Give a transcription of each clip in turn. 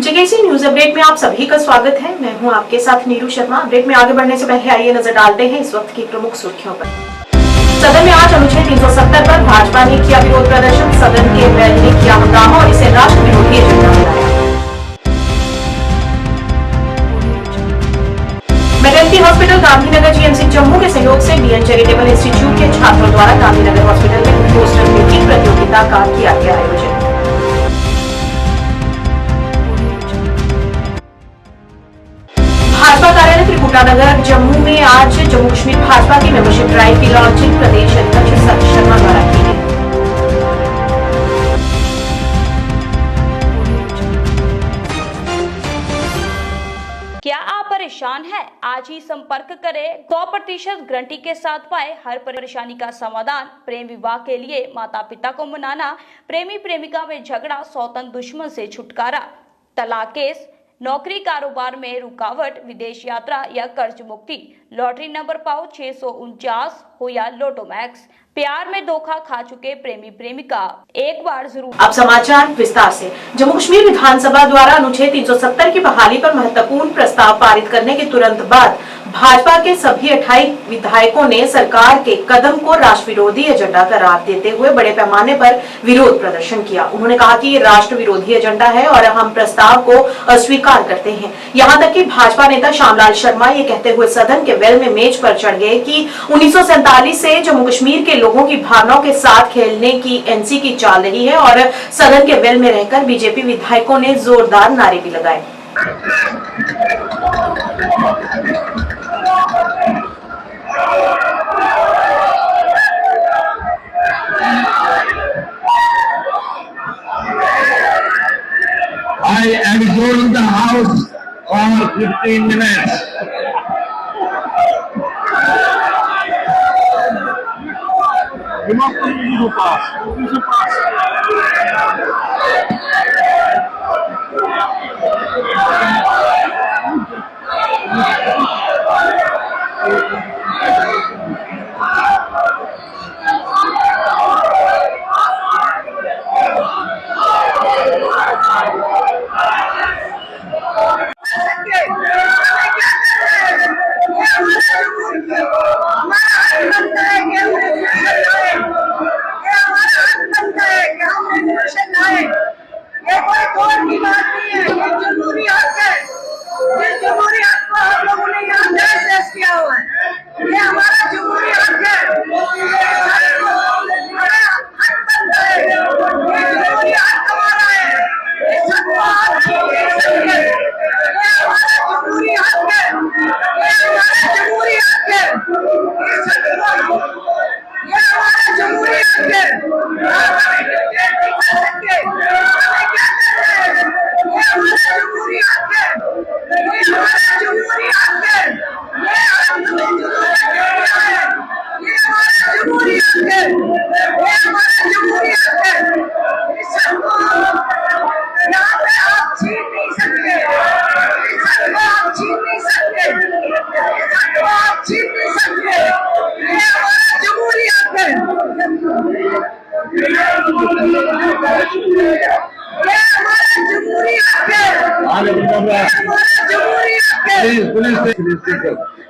JKC news update में आप सभी का स्वागत है। मैं हूं आपके साथ नीरू शर्मा। अपडेट में आगे बढ़ने से पहले आइए नजर डालते हैं इस वक्त की प्रमुख सुर्खियों पर। सदन में आज अनुच्छेद 370 पर भाजपा ने किया विरोध प्रदर्शन। सदन के बैल ने किया हंगामा और इसे राष्ट्र विरोधी एजेंडा बताया। Maternity hospital Gandhinagar GMC Jammu के सहयोग से बीएन चैरिटेबल इंस्टीट्यूट के छात्रों द्वारा गांधीनगर हॉस्पिटल में पोस्टर मेकिंग प्रतियोगिता का किया गया आयोजन। भाजपा कार्यालय त्रिकुटानगर जम्मू में आज जम्मू कश्मीर भाजपा की मेंबरशिप ड्राइव की लॉन्चिंग प्रदेश अध्यक्ष सतीश शर्मा द्वारा की गई। क्या आप परेशान हैं? आज ही संपर्क करें। 100% गारंटी के साथ पाए हर परेशानी का समाधान। प्रेम विवाह के लिए माता पिता को मनाना, प्रेमी प्रेमिका में झगड़ा, सौतन दुश्मन से छुटकारा, तलाक केस, नौकरी कारोबार में रुकावट, विदेश यात्रा या कर्ज मुक्ति, लॉटरी नंबर पाओ 649 हो या लोटो मैक्स, प्यार में धोखा खा चुके प्रेमी प्रेमिका एक बार जरूर। अब समाचार विस्तार से। जम्मू कश्मीर विधानसभा द्वारा अनुच्छेद 370 की बहाली पर महत्वपूर्ण प्रस्ताव पारित करने के तुरंत बाद भाजपा के सभी 28 विधायकों ने सरकार के कदम को राष्ट्र विरोधी एजेंडा करार देते हुए बड़े पैमाने पर विरोध प्रदर्शन किया। उन्होंने कहा कि ये राष्ट्र विरोधी एजेंडा है और हम प्रस्ताव को अस्वीकार करते हैं। यहाँ तक कि भाजपा नेता श्यामलाल शर्मा ये कहते हुए सदन के वेल में मेज पर चढ़ गए कि 1947 से जम्मू कश्मीर के लोगों की भावनाओं के साथ खेलने की एनसी की चाल रही है और सदन के वेल में रहकर बीजेपी विधायकों ने जोरदार नारे भी लगाए। I adjourn the house for 15 minutes.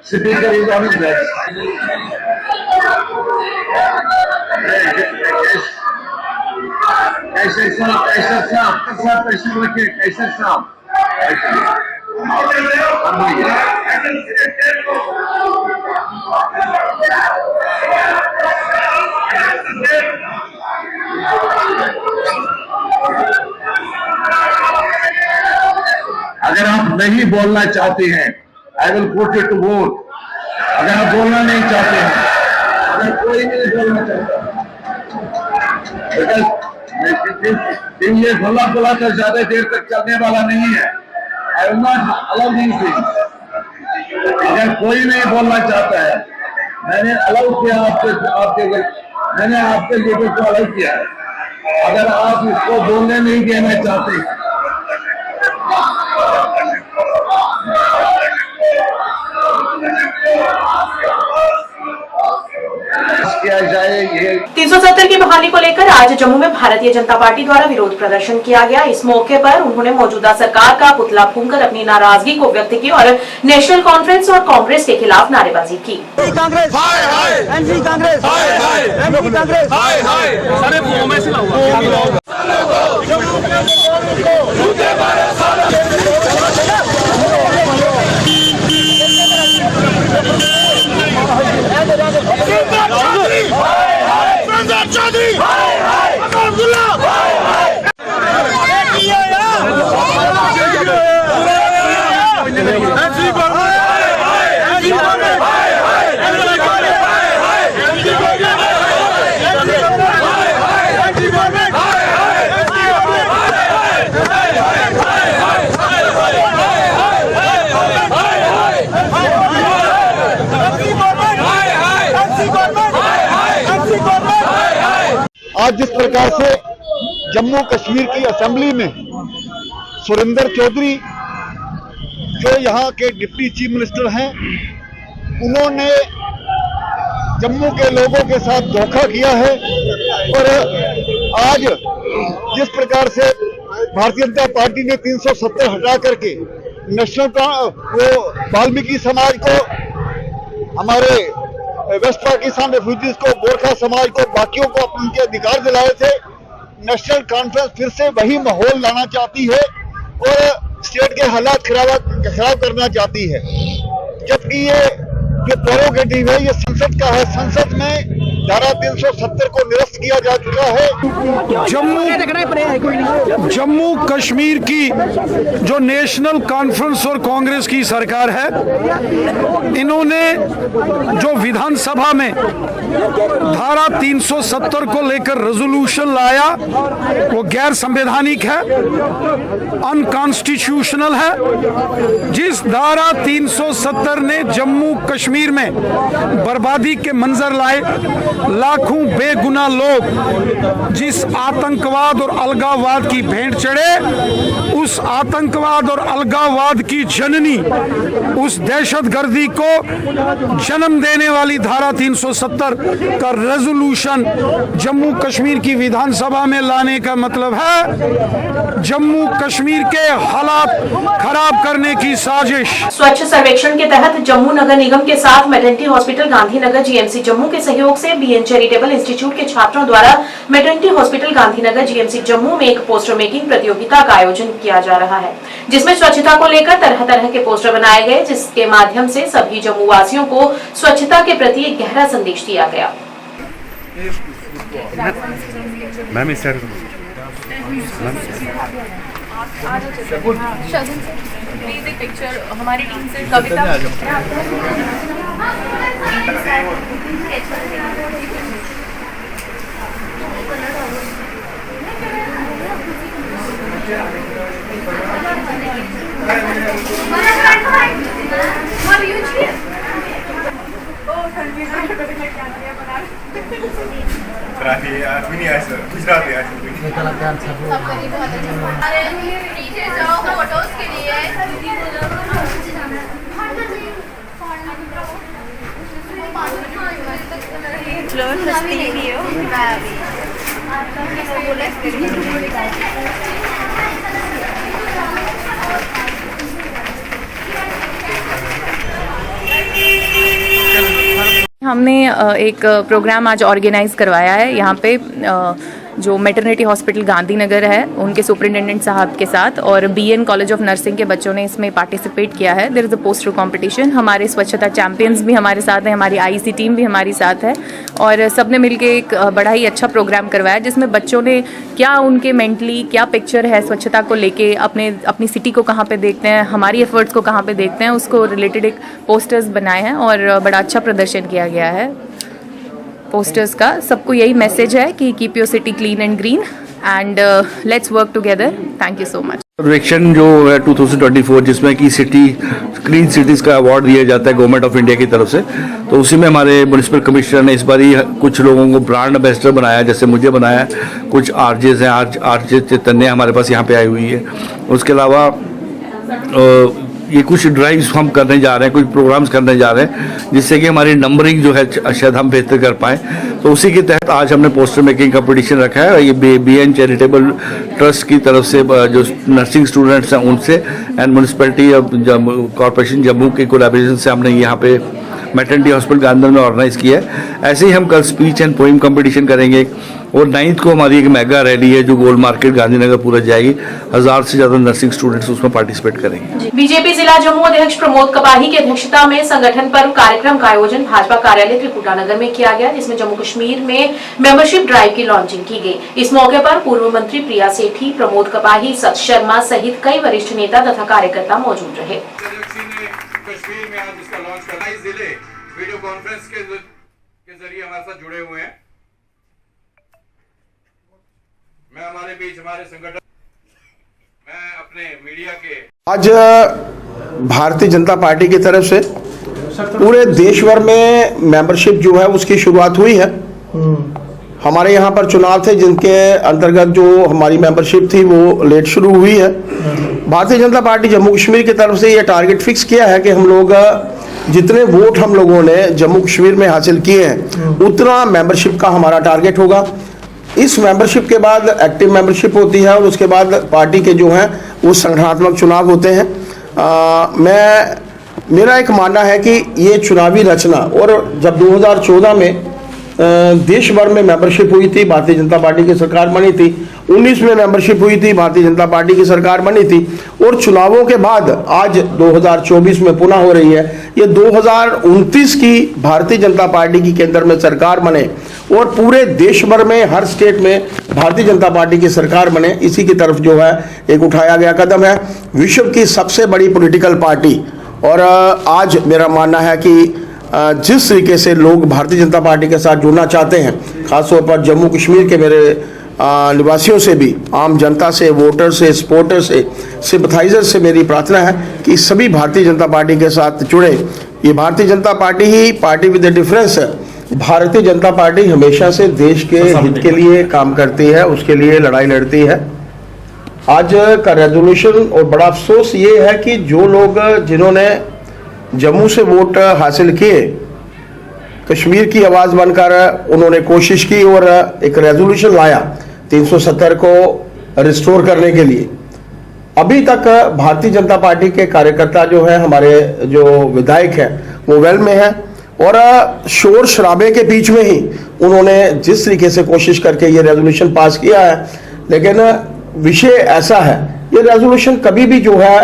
Speaker is on his desk. कैसे साहब कैसे रखे कैसे साहब अगर आप नहीं बोलना चाहते हैं I will put it to vote. अगर आप बोलना नहीं चाहते हैं, अगर कोई नहीं बोलना चाहता, दिन ये भला भला तो ज्यादा देर तक चलने वाला नहीं है। I will not allow these things. अगर कोई नहीं बोलना चाहता है, मैंने अलाउ किया मैंने आपके लीडर को अलाउ किया है। अगर आप इसको बोलने नहीं देना चाहते किया जाए। ये 370 की बहाली को लेकर आज जम्मू में भारतीय जनता पार्टी द्वारा विरोध प्रदर्शन किया गया। इस मौके पर उन्होंने मौजूदा सरकार का पुतला फूंककर अपनी नाराजगी को व्यक्त की और नेशनल कॉन्फ्रेंस और कांग्रेस के खिलाफ नारेबाजी की। कांग्रेस हाय हाय, एनसी कांग्रेस हाय हाय, एनसी कांग्रेस हाय हाय। अरे वो में से आज जिस प्रकार से जम्मू कश्मीर की असेंबली में सुरेंद्र चौधरी जो यहाँ के डिप्टी चीफ मिनिस्टर हैं, उन्होंने जम्मू के लोगों के साथ धोखा किया है। और आज जिस प्रकार से भारतीय जनता पार्टी ने 370 हटा करके नेशनल का वो वाल्मीकि समाज को, हमारे वेस्ट पाकिस्तान रेफ्यूजीज को, गोरखा समाज को, बाकियों को अपने उनके अधिकार दिलाए थे। नेशनल कॉन्फ्रेंस फिर से वही माहौल लाना चाहती है और स्टेट के हालात खराब करना चाहती है, जबकि ये जो प्रोरोगेटिव है ये संसद का है। संसद में धारा 370 को निरस्त किया जा चुका है। जम्मू कश्मीर की जो नेशनल कॉन्फ्रेंस और कांग्रेस की सरकार है, इन्होंने जो विधानसभा में धारा 370 को लेकर रेजोल्यूशन लाया वो गैर संवैधानिक है, अनकॉन्स्टिट्यूशनल है। जिस धारा 370 ने जम्मू कश्मीर में बर्बादी के मंजर लाए, लाखों बेगुनाह लोग जिस आतंकवाद और अलगाववाद की भेंट चढ़े, उस आतंकवाद और अलगाववाद की जननी, उस दहशतगर्दी को जन्म देने वाली धारा 370 का रेजोल्यूशन जम्मू कश्मीर की विधानसभा में लाने का मतलब है जम्मू कश्मीर के हालात खराब करने की साजिश। स्वच्छ सर्वेक्षण के तहत जम्मू नगर निगम के साथ maternity hospital Gandhinagar GMC Jammu के सहयोग से बीएन चैरिटेबल इंस्टीट्यूट के छात्रों द्वारा maternity hospital Gandhinagar GMC Jammu में एक पोस्टर मेकिंग प्रतियोगिता का आयोजन किया जा रहा है, जिसमें स्वच्छता को लेकर तरह तरह के पोस्टर बनाए गए, जिसके माध्यम से सभी जम्मू वासियों को स्वच्छता के प्रति एक गहरा संदेश दिया गया। मैम इस साइड प्लीज एक पिक्चर हमारी टीम से। कविता गुजराती नीचे जाओ फोटोज के लिए। हमने एक प्रोग्राम आज ऑर्गेनाइज करवाया है यहाँ पे जो मैटरनिटी हॉस्पिटल गांधीनगर है उनके सुपरिटेंडेंट साहब के साथ, और बीएन कॉलेज ऑफ नर्सिंग के बच्चों ने इसमें पार्टिसिपेट किया है। There is a poster competition. हमारे स्वच्छता चैंपियंस भी हमारे साथ हैं, हमारी आईसी टीम भी हमारी साथ है, और सब ने मिलकर एक बड़ा ही अच्छा प्रोग्राम करवाया जिसमें बच्चों ने क्या उनके मेंटली क्या पिक्चर है स्वच्छता को लेके, अपनी सिटी को कहाँ पे देखते हैं, हमारी एफर्ट्स को कहाँ पे देखते हैं, उसको रिलेटेड एक पोस्टर्स बनाए हैं और बड़ा अच्छा प्रदर्शन किया गया है पोस्टर्स का। सबको यही मैसेज है कि keep your city clean and green and let's work together. Thank you so much. सर्वेक्षण जो है 2024 जिसमें कि सिटी क्लीन सिटीज़ का अवार्ड दिया जाता है गवर्नमेंट ऑफ इंडिया की तरफ से, तो उसी में हमारे म्यूनिसिपल कमिश्नर ने इस बार कुछ लोगों को ब्रांड एम्बेसडर बनाया, जैसे मुझे बनाया, कुछ आरजेस हैं, आरजे चैतन्य हमारे पास यहाँ पे आई हुई है। उसके अलावा ये कुछ ड्राइव्स हम करने जा रहे हैं, कुछ प्रोग्राम्स करने जा रहे हैं जिससे कि हमारी नंबरिंग जो है शायद हम बेहतर कर पाएँ। तो उसी के तहत आज हमने पोस्टर मेकिंग कंपटीशन रखा है। ये BN चैरिटेबल ट्रस्ट की तरफ से जो नर्सिंग स्टूडेंट्स हैं उनसे एंड म्यूनसिपैलिटी कॉर्पोरेशन जम्मू के कोलैबोरेशन से हमने यहाँ पे मैटरनिटी हॉस्पिटल गांधीनगर में ऑर्गेनाइज किया है। ऐसे ही हम कल स्पीच एंड पोइम कंपटीशन करेंगे और 9th को हमारी एक मेगा रैली है जो गोल मार्केट गांधीनगर पूरा जाएगी। 1000 से ज्यादा नर्सिंग स्टूडेंट्स उसमें पार्टिसिपेट करेंगे। बीजेपी जिला जम्मू अध्यक्ष प्रमोद कपाही की अध्यक्षता में संगठन पर्व कार्यक्रम का आयोजन भाजपा कार्यालय त्रिकुटा नगर में किया गया, जिसमें जम्मू कश्मीर में मेंबरशिप ड्राइव की लॉन्चिंग की गई। इस मौके पर पूर्व मंत्री प्रिया सेठी, प्रमोद कपाही, सत शर्मा सहित कई वरिष्ठ नेता तथा कार्यकर्ता मौजूद रहे। कश्मीर में आज इसका लॉन्च करना, इस जिले वीडियो कॉन्फ्रेंस के जरिए हमारे साथ जुड़े हुए हैं। मैं हमारे बीच हमारे संगठन, मैं अपने मीडिया के आज भारतीय जनता पार्टी की तरफ से पूरे देश भर में मेंबरशिप जो है उसकी शुरुआत हुई है। हमारे यहाँ पर चुनाव थे जिनके अंतर्गत जो हमारी मेंबरशिप थी वो लेट शुरू हुई है। भारतीय जनता पार्टी जम्मू कश्मीर की तरफ से ये टारगेट फिक्स किया है कि हम लोग जितने वोट हम लोगों ने जम्मू कश्मीर में हासिल किए हैं उतना मेंबरशिप का हमारा टारगेट होगा। इस मेंबरशिप के बाद एक्टिव मेंबरशिप होती है और उसके बाद पार्टी के जो हैं वो संगठनात्मक चुनाव होते हैं। मेरा एक मानना है कि ये चुनावी रचना, और जब 2014 में देश भर में मेंबरशिप हुई थी, भारतीय जनता पार्टी की सरकार बनी थी, 19 में मेंबरशिप हुई थी, भारतीय जनता पार्टी की सरकार बनी थी, और चुनावों के बाद आज 2024 में पुनः हो रही है। ये 2029 की भारतीय जनता पार्टी की केंद्र में सरकार बने और पूरे देश भर में हर स्टेट में भारतीय जनता पार्टी की सरकार बने, इसी की तरफ जो है एक उठाया गया कदम है। विश्व की सबसे बड़ी पॉलिटिकल पार्टी, और आज मेरा मानना है कि जिस तरीके से लोग भारतीय जनता पार्टी के साथ जुड़ना चाहते हैं, खासतौर पर जम्मू कश्मीर के मेरे निवासियों से भी, आम जनता से, वोटर से, सपोर्टर से, सिंपथाइजर से मेरी प्रार्थना है कि सभी भारतीय जनता पार्टी के साथ जुड़े। ये Bharatiya Janata party he party with the difference है। भारतीय जनता पार्टी हमेशा से देश के हित के लिए काम करती है, उसके लिए लड़ाई लड़ती है। आज का रेजोल्यूशन, और बड़ा अफसोस ये है कि जो लोग जिन्होंने जम्मू से वोट हासिल किए, कश्मीर की आवाज़ बनकर उन्होंने कोशिश की और एक रेजोल्यूशन लाया 370 को रिस्टोर करने के लिए। अभी तक भारतीय जनता पार्टी के कार्यकर्ता जो है, हमारे जो विधायक हैं, वो वेल में हैं और शोर शराबे के बीच में ही उन्होंने जिस तरीके से कोशिश करके ये रेजोल्यूशन पास किया है, लेकिन विषय ऐसा है, ये रेजोल्यूशन कभी भी जो है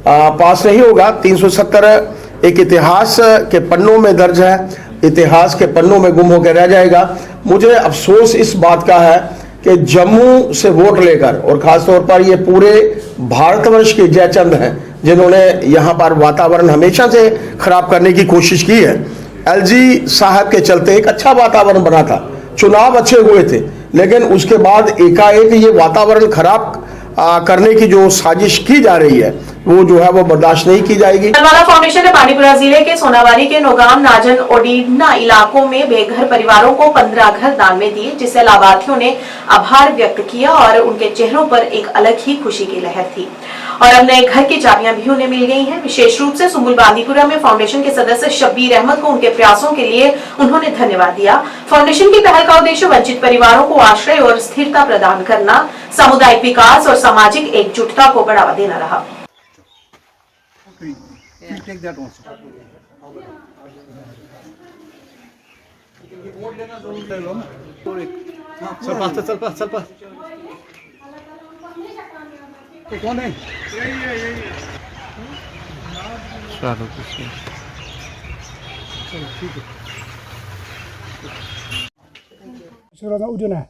पास नहीं होगा। 370 एक इतिहास के पन्नों में दर्ज है, इतिहास के पन्नों में गुम होकर रह जाएगा। मुझे अफसोस इस बात का है कि जम्मू से वोट लेकर, और खासतौर पर ये पूरे भारतवर्ष के जयचंद हैं जिन्होंने यहाँ पर वातावरण हमेशा से खराब करने की कोशिश की है। LG साहब के चलते एक अच्छा वातावरण बना था, चुनाव अच्छे हुए थे, लेकिन उसके बाद एकाएक ये वातावरण खराब करने की जो साजिश की जा रही है वो जो है वो बर्दाश्त नहीं की जाएगी। तलवाड़ा फाउंडेशन ने बांडीपुरा जिले के सोनावारी के नौगाम, नाजन, ओडीना इलाकों में बेघर परिवारों को 15 घर दान में दिए, जिससे लाभार्थियों ने आभार व्यक्त किया और उनके चेहरों पर एक अलग ही खुशी की लहर थी। और अब नए घर की चाबियां भी उन्हें मिल गई हैं। विशेष रूप से सुम्बुल बांदीपुरा में फाउंडेशन के सदस्य शब्बीर अहमद को उनके प्रयासों के लिए उन्होंने धन्यवाद दिया। फाउंडेशन की पहल का उद्देश्य वंचित परिवारों को आश्रय और स्थिरता प्रदान करना, सामुदायिक विकास और सामाजिक एकजुटता को बढ़ावा देना रहा। कौन है? उदिना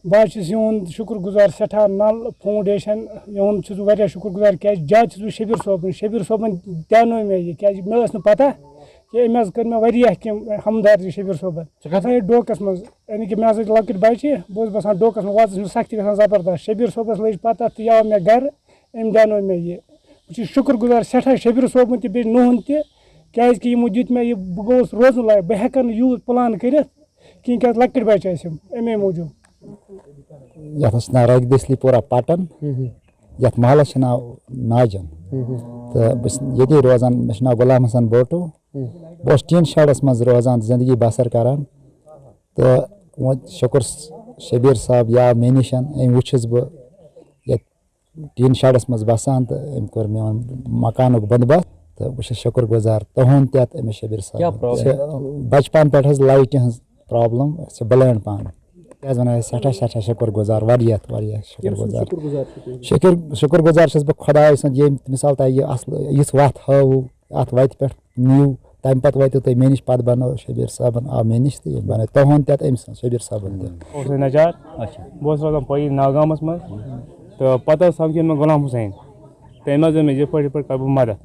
बस शुक्र गुजार सठा नल फाउंडेशन यून शुक्र गुजार क्या ज्यादा शबीर सोबन दिनो मे यह क्या मे पता कि अमें कर मे वह हमदर्दी शबीर सोबन डोकस मज यानी कि मे लकट बचे बस बसान डोकस में वाज सख्ती ग जबरदस्त शबीर सोबस लज पता तो आव मे घर अम दिनो मे यह बह शुक्र गुजार सठा शबीर सोबन तो बे नूहन क्या दित मे यह बह गोस रोजन लायक बह हेकन यूत प्लान कर क्या लकट बचे अमे मूजूब यथ नाव रगदसलीपोरा पटन यथ महलस नाव नाजन तो ये रोजान मे नाव गुलाम हसन बोटो बस टीन शेडस मज रोजान जिंदगी बसर करान तो वो शुक्र शबीर साहब या मे निशन अम वुचस बह ये टीन शेडस मज बसान तो अम कोर मे मकान बंदोबस्त तो बस शुक्र गुजार तुहद तथ अमिस शबीर साहब बचपन पे लाइट हज प्रॉब्लम ब्लाइंड पान वन सठा शुक्र गुजार शुक्र गुजार शुक्र गुजार बह खुदाय सद ये मिसाल तह यह वत हाव अत वत पे नीव तम पे वो तुम मे नश पे बनो शबीर साहबन आव मे नश तो बनो तुहद तथ अम शबीर साहबन नजार बह रोजान पी नागामस मज तो पता समझ मे गुलाम हुसैन तम मे ये कर बह मदद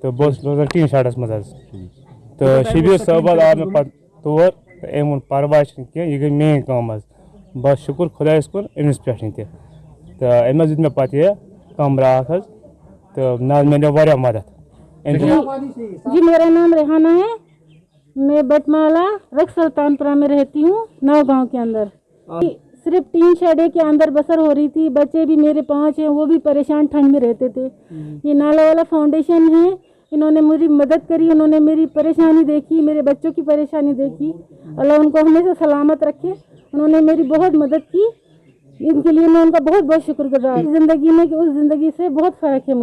तो बह रोजान टीन शेडस मज तो शबीर साहब आव मे पे तौर अम वो परवाह कह यह गई मेन कम बस शुक्र खुदायस कुन अमिस पे तो अम दित मे पे यह कमरा तो ना मिलो वारिया मदद जी मेरा नाम रेहाना है। मैं बटमाला रख सुल्तानपुरा में रहती हूँ, नौ गांव के अंदर। सिर्फ 3 शेडे के अंदर बसर हो रही थी। बच्चे भी मेरे 5 हैं, वो भी परेशान ठंड में रहते थे। ये नाला वाला फाउंडेशन है, इन्होंने मेरी मदद करी, उन्होंने मेरी परेशानी देखी, मेरे बच्चों की परेशानी देखी। अल्लाह उनको हमेशा सलामत रखे। उन्होंने मेरी बहुत मदद की, इनके लिए मैं उनका बहुत बहुत शुक्रगुजार। ज़िंदगी में कि उस ज़िंदगी से बहुत फ़र्क है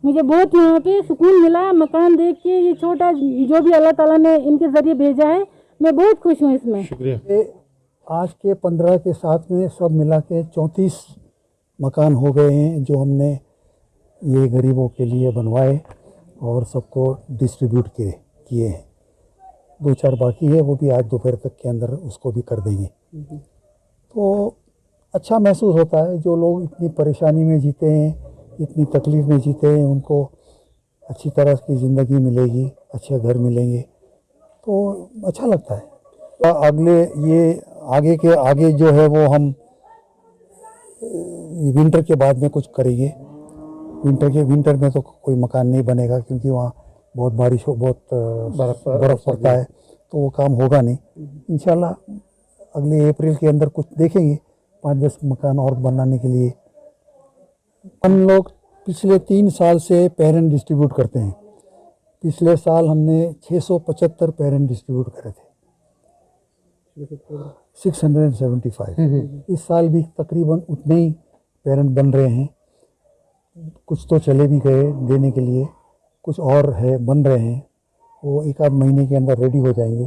मुझे बहुत यहाँ पे सुकून मिला। मकान देख के ये छोटा जो भी अल्लाह ताला ने इनके ज़रिए भेजा है, मैं बहुत खुश हूँ इसमें। शुक्रिया। आज के 15 के साथ में सब मिला के 34 मकान हो गए हैं जो हमने ये गरीबों के लिए बनवाए और सबको डिस्ट्रीब्यूट किए हैं। 2-4 बाकी है, वो भी आज दोपहर तक के अंदर उसको भी कर देंगे। तो अच्छा महसूस होता है, जो लोग इतनी परेशानी में जीते हैं, इतनी तकलीफ़ में जीते हैं, उनको अच्छी तरह की ज़िंदगी मिलेगी, अच्छे घर मिलेंगे, तो अच्छा लगता है। अगले ये आगे जो है वो हम विंटर के बाद में कुछ करेंगे। विंटर में तो कोई मकान नहीं बनेगा क्योंकि वहाँ बहुत बारिश हो, बहुत बर्फ़ पड़ता है, तो वो काम होगा नहीं। इंशाल्लाह अगले अप्रैल के अंदर कुछ देखेंगे, 5-10 मकान और बनाने के लिए। हम लोग पिछले 3 साल से पेरेंट डिस्ट्रीब्यूट करते हैं। पिछले साल हमने 675 पेरेंट डिस्ट्रीब्यूट करे थे, 675। इस साल भी तकरीबन उतने ही पेरेंट बन रहे हैं। कुछ तो चले भी गए देने के लिए, कुछ और है बन रहे हैं, वो 1-8 महीने के अंदर रेडी हो जाएंगे।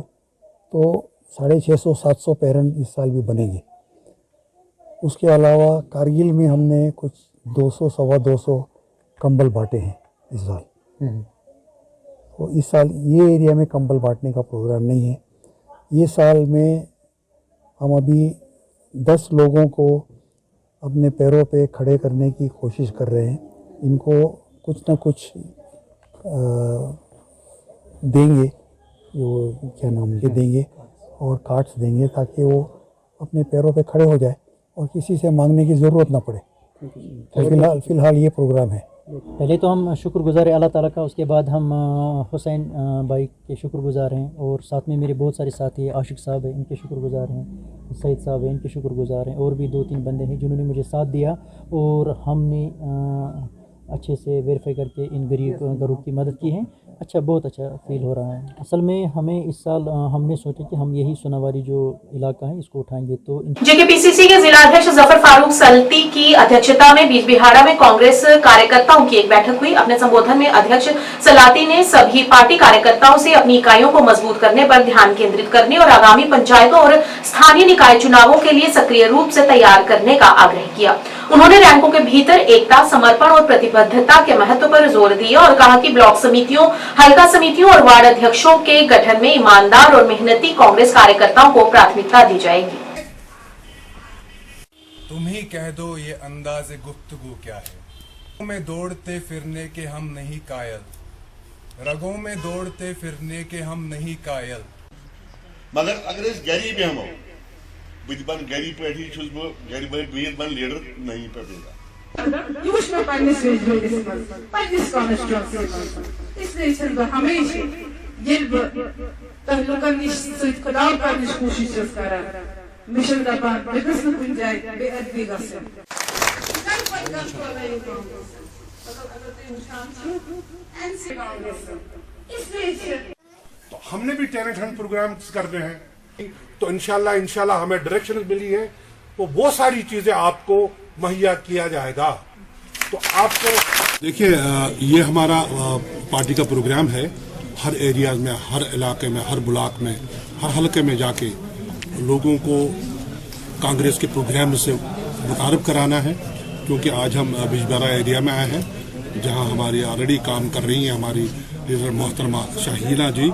तो 650-700 पेरेंट इस साल भी बनेंगे। उसके अलावा कारगिल में हमने कुछ 200-225 कंबल बांटे हैं इस साल। तो इस साल ये एरिया में कंबल बांटने का प्रोग्राम नहीं है। ये साल में हम अभी 10 लोगों को अपने पैरों पे खड़े करने की कोशिश कर रहे हैं। इनको कुछ ना कुछ देंगे, जो क्या नाम के देंगे, और कार्ड्स देंगे ताकि वो अपने पैरों पे खड़े हो जाए और किसी से मांगने की ज़रूरत ना पड़े। तो फिलहाल ये प्रोग्राम है। पहले तो हम शुक्रगुजार हैं अल्लाह ताला का, उसके बाद हम हुसैन भाई के शुक्रगुजार हैं, और साथ में मेरे बहुत सारे साथी आशिक साहब हैं, इनके शुक्रगुजार हैं, सईद साहब हैं, इनके शुक्रगुजार हैं, और भी 2-3 बंदे हैं जिन्होंने मुझे साथ दिया और हमने अच्छे से वेरीफाई करके इन गरीब घरों की मदद की है। अच्छा, बहुत अच्छा फील हो रहा है। असल में हमें इस साल हमने सोचा कि हम यही सोनावारी जो इलाका है इसको उठाएंगे। तो जेकेपीसीसी के जिला अध्यक्ष जफर फारूक सल्ती की अध्यक्षता में बीज बिहाड़ा में कांग्रेस कार्यकर्ताओं की एक बैठक हुई। अपने संबोधन में अध्यक्ष सलाती ने सभी पार्टी कार्यकर्ताओं से अपनी इकाइयों को मजबूत करने पर ध्यान केंद्रित करने और आगामी पंचायतों और स्थानीय निकाय चुनावों के लिए सक्रिय रूप से तैयार करने का आग्रह किया। उन्होंने रैंकों के भीतर एकता, समर्पण और प्रतिबद्धता के महत्व पर जोर दिया और कहा कि ब्लॉक समितियों, हल्का समितियों और वार्ड अध्यक्षों के गठन में ईमानदार और मेहनती कांग्रेस कार्यकर्ताओं को प्राथमिकता दी जाएगी। तुम ही कह दो ये अंदाज़े गुफ्तगू क्या है। में दौड़ते फिरने के हम नहीं कायल, रगों में दौड़ते फिरने के हम नहीं कायल। मगर अगर इस गरी पे हम बन गरी पे गरी बन लीडर नहीं पे इसलिए हमेशा तहलुकन खुदा करने की कोशिश कर मिशन दपान बेगस न कुन जाए बेअदबी गसन तो हमने भी टैलेंट हंट प्रोग्राम करने हैं, तो इंशाल्लाह हमें डायरेक्शन मिली है, वो सारी चीजें आपको मुहैया किया जाएगा। तो आपको देखिए, ये हमारा पार्टी का प्रोग्राम है। हर एरिया में, हर इलाके में, हर ब्लॉक में, हर हलके में जाके लोगों को कांग्रेस के प्रोग्राम से मुतारिफ कराना है, क्योंकि आज हम बिजबेहरा एरिया में आए हैं, जहां हमारी ऑलरेडी काम कर रही हैं हमारी लीडर मोहतरमा शाहीना जी।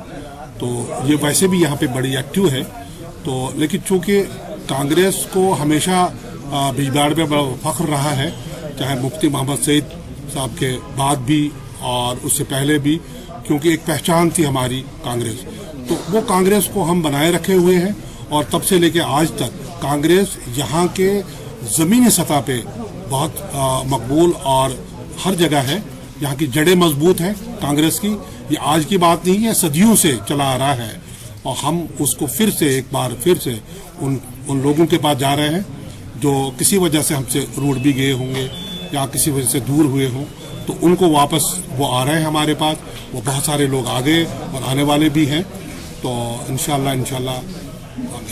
तो ये वैसे भी यहाँ पे बड़ी एक्टिव है, तो लेकिन चूंकि कांग्रेस को हमेशा बिजबेहरा में बड़ा फख्र रहा है, चाहे मुफ्ती मोहम्मद सईद साहब के बाद भी और उससे पहले भी, क्योंकि एक पहचान थी हमारी कांग्रेस, तो वो कांग्रेस को हम बनाए रखे हुए हैं। और तब से लेके आज तक कांग्रेस यहाँ के ज़मीनी सतह पे बहुत मकबूल और हर जगह है। यहाँ की जड़ें मजबूत हैं कांग्रेस की, ये आज की बात नहीं है, सदियों से चला आ रहा है। और हम उसको फिर से एक बार फिर से उन लोगों के पास जा रहे हैं जो किसी वजह से हमसे रूठ भी गए होंगे या किसी वजह से दूर हुए हों, तो उनको वापस वो आ रहे हैं हमारे पास। वो बहुत सारे लोग आ गए और आने वाले भी हैं, तो इंशाल्लाह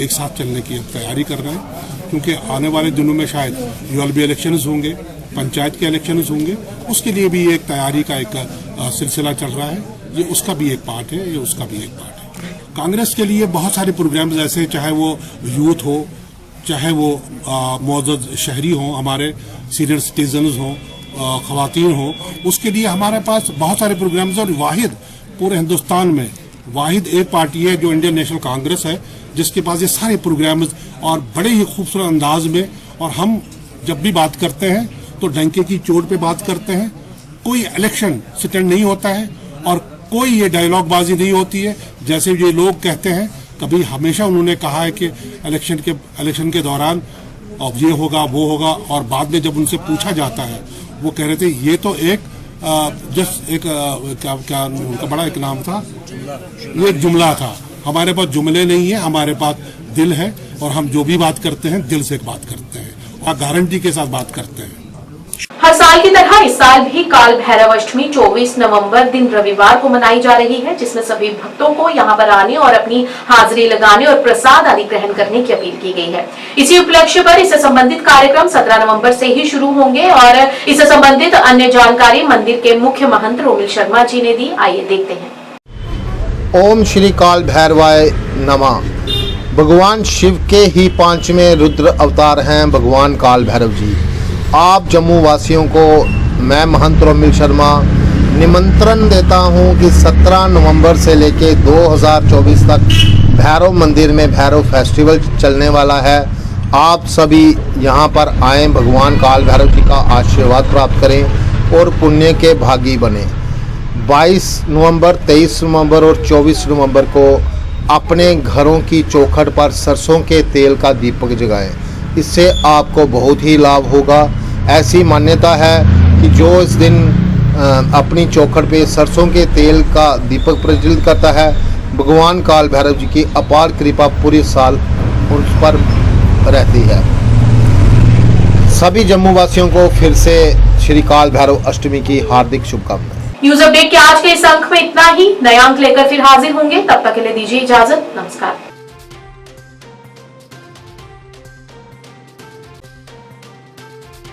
एक साथ चलने की तैयारी कर रहे हैं, क्योंकि आने वाले दिनों में शायद यूएलबी इलेक्शंस होंगे, पंचायत के इलेक्शंस होंगे, उसके लिए भी एक तैयारी का एक सिलसिला चल रहा है। ये उसका भी एक पार्ट है, ये उसका भी एक पार्ट है। कांग्रेस के लिए बहुत सारे प्रोग्राम्स ऐसे, चाहे वो यूथ हो, चाहे वो मौजूद शहरी हों, हमारे सीनियर सिटीजन्स हों, ख़वातीन हों, उसके लिए हमारे पास बहुत सारे प्रोग्राम्स हैं। और वाहिद पूरे हिंदुस्तान में वाहिद एक पार्टी है जो इंडियन नेशनल कांग्रेस है, जिसके पास ये सारे प्रोग्राम्स और बड़े ही खूबसूरत अंदाज में। और हम जब भी बात करते हैं तो डंके की चोट पे बात करते हैं, कोई इलेक्शन स्टैंड नहीं होता है और कोई ये डायलॉग बाजी नहीं होती है जैसे ये लोग कहते हैं। कभी हमेशा उन्होंने कहा है कि इलेक्शन के दौरान अब ये होगा वो होगा, और बाद में जब उनसे पूछा जाता है वो कह रहे थे ये तो एक जस्ट एक क्या उनका बड़ा एक नाम था, ये एक जुमला था। हमारे पास जुमले नहीं है, हमारे पास दिल है, और हम जो भी बात करते हैं दिल से बात करते हैं और गारंटी के साथ बात करते हैं। हर साल की तरह इस साल भी काल भैरव अष्टमी 24 नवंबर दिन रविवार को मनाई जा रही है, जिसमें सभी भक्तों को यहां पर आने और अपनी हाजिरी लगाने और प्रसाद आदि ग्रहण करने की अपील की गई है। इसी उपलक्ष्य पर इससे संबंधित कार्यक्रम 17 नवंबर से ही शुरू होंगे और इससे संबंधित अन्य जानकारी मंदिर के मुख्य महंत रोमिल शर्मा जी ने दी। आइए देखते हैं। ओम श्री काल भैरवाय नमः। भगवान शिव के ही 5वें रुद्र अवतार हैं भगवान काल भैरव जी। आप जम्मू वासियों को मैं महंत रोमिल शर्मा निमंत्रण देता हूं कि 17 नवंबर से लेके 2024 तक भैरव मंदिर में भैरव फेस्टिवल चलने वाला है। आप सभी यहां पर आएँ, भगवान काल भैरव जी का आशीर्वाद प्राप्त करें और पुण्य के भागी बने। 22 नवंबर, 23 नवंबर और 24 नवंबर को अपने घरों की चौखट पर सरसों के तेल का दीपक जगाएं। इससे आपको बहुत ही लाभ होगा। ऐसी मान्यता है कि जो इस दिन अपनी चौखट पे सरसों के तेल का दीपक प्रज्वलित करता है, भगवान काल भैरव जी की अपार कृपा पूरे साल उन पर रहती है। सभी जम्मू वासियों को फिर से श्री काल भैरव अष्टमी की हार्दिक शुभकामनाएं। न्यूज अपडेट के आज के इस अंक में इतना ही। नया अंक लेकर फिर हाजिर होंगे, तब तक के लिए दीजिए इजाजत। नमस्कार।